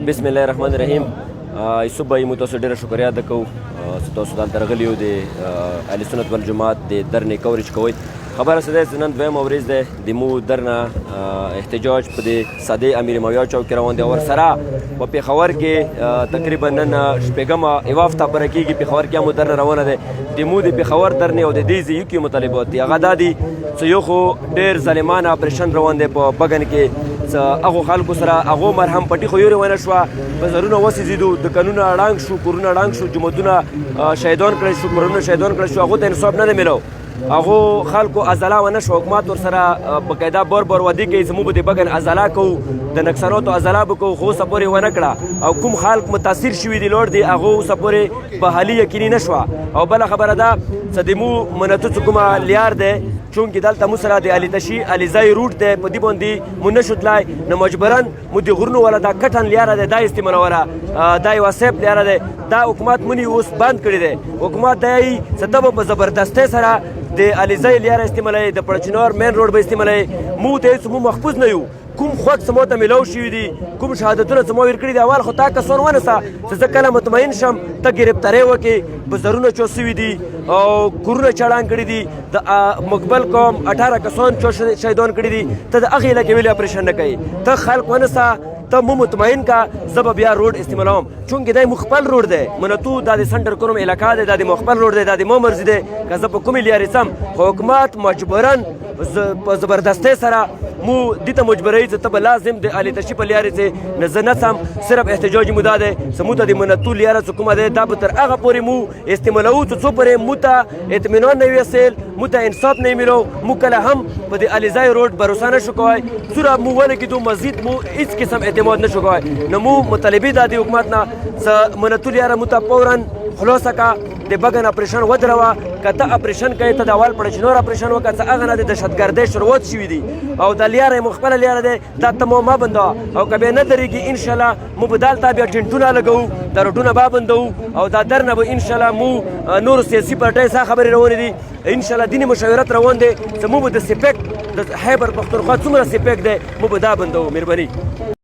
بسم الله الرحمن الرحیم. یوسف بھائی مو تاسو ډیره شکریا ادا کوو چې تاسو دلته راغلي یو د اهل سنت والجماعت د درنې کوریج کوئ. خبره څه ده چې نن دویمه ورځ ده د مو درنه احتجاج په د ساده امیر مویا چوک کې روان دی او ورسره په پېښور کې تقریبا نن شپږمه یوه هفته پوره کېږي پېښور کې مو درنه روانه ده. د مو د پېښور درنې او د دې ځایي کې مطالبات دي هغه دا دي چې یو خو ډېر ظالمانه اپریشن روان دی په بګن کې هغو خلکو سره هغو مرهم پټي خو یورې ونه شوه بازارونه وسېزېدو دکانونه ړنګ شو کورونه ړنګ شو جوماتونه شهیدان کړی شو کورونه شهیدان کړی شو هغو ته انصاف نه دی میلو هغو خلکو ازله ونه شو حکومت ورسره بقاعده بار بار وعدې کوي چې موږ به د بګن ازله کوو د نقصاناتو ازله به کوو خو اوسه پورې ونه کړه او کوم خلک متاثر شوي دي لوړ دي هغو اوسه پورې بحالي یقیني نه شوه. او بله خبره ده چې د مو منتو چې کومه لیار دی چونکې دلته مو سره د علیتشي علیزای روټ دی په دې باندې مو نشو تلای نو مجبورا مو د غرونو والا دا کټن لیاره دی دا استعمالوله دا یوه سیف لیاره دی دا حکومت مونی اوس بند کړی دی. حکومت دا یي چې ته به په زبردستۍ سره د علیزای لیاره استعمالوي د پړچنور مین روډ به استعمالوي مو ته هېڅ مو محفوظ نه یو کوم خوښ څه ماته میلاو شوي دي کوم شهادتونه څه ما ورکړي دي اول خو تا کسان ونیسه چې زه کله مطمئن شم ته ګرفتارۍ وکړې بازارونه چوس سوي دي او کورونه چړان کړي دي د مقبل قوم 18 کسان چو شهیدان کړي دي ته د هغې علاقې ولې اپریشن نه کوې ته خلک ونیسه ته مو مطمئن کا زه به بیا روډ استعمالوم چونکې دا مو خپل روډ دی منتو دا د سنټر کوم علاقه دی دا د مو خپل روډ دی دا د مو مرضي دی که زه په کومې لیارې ځم خو حکومت مجبورا په زبردستۍ سره مو دې ته مجبوروي چې ته به لازم د علیتشي په لیارې ځې نه زه نه ځم صرف احتجاج مو دا دی چې مو ته د منتو لیاره چې کومه دی دا به تر هغه پورې مو استعمالوو چې څو پورې مو ته اطمینان نه وي حاصل مو ته انصاف نه میلو مو کله هم په د علیزای روډ بروسه نه شو کوی څومره مو ولګېدو مزید مو هېڅ قسم اعتماد نه شو کوی نو مو مطالبې دا د حکومت نه چې منتو لیاره مو ته فورا خلاصه کا د بګن اپریشن ودروه که ته اپریشن کوې ته د اول پړچنور اپریشن وکړه چې هغه نه د دهشتګردۍ شروعات شوي دي او دا لیاره مو خپله لیاره دی دا ته مو مه بندوه او که بیا نه درېږي انشاءالله مو به دلته بیا ټینټونه لګوو دا روډونه به بندوو او دا درنه به انشاءالله مو نورو سیاسي پارټیو څخه خبرې روانې دي انشاءالله دیني مشاورت روان دی چې مو به د سپیک د خیبر پښتونخوا څومره سپیک دی مو به دا بندوو. مهرباني.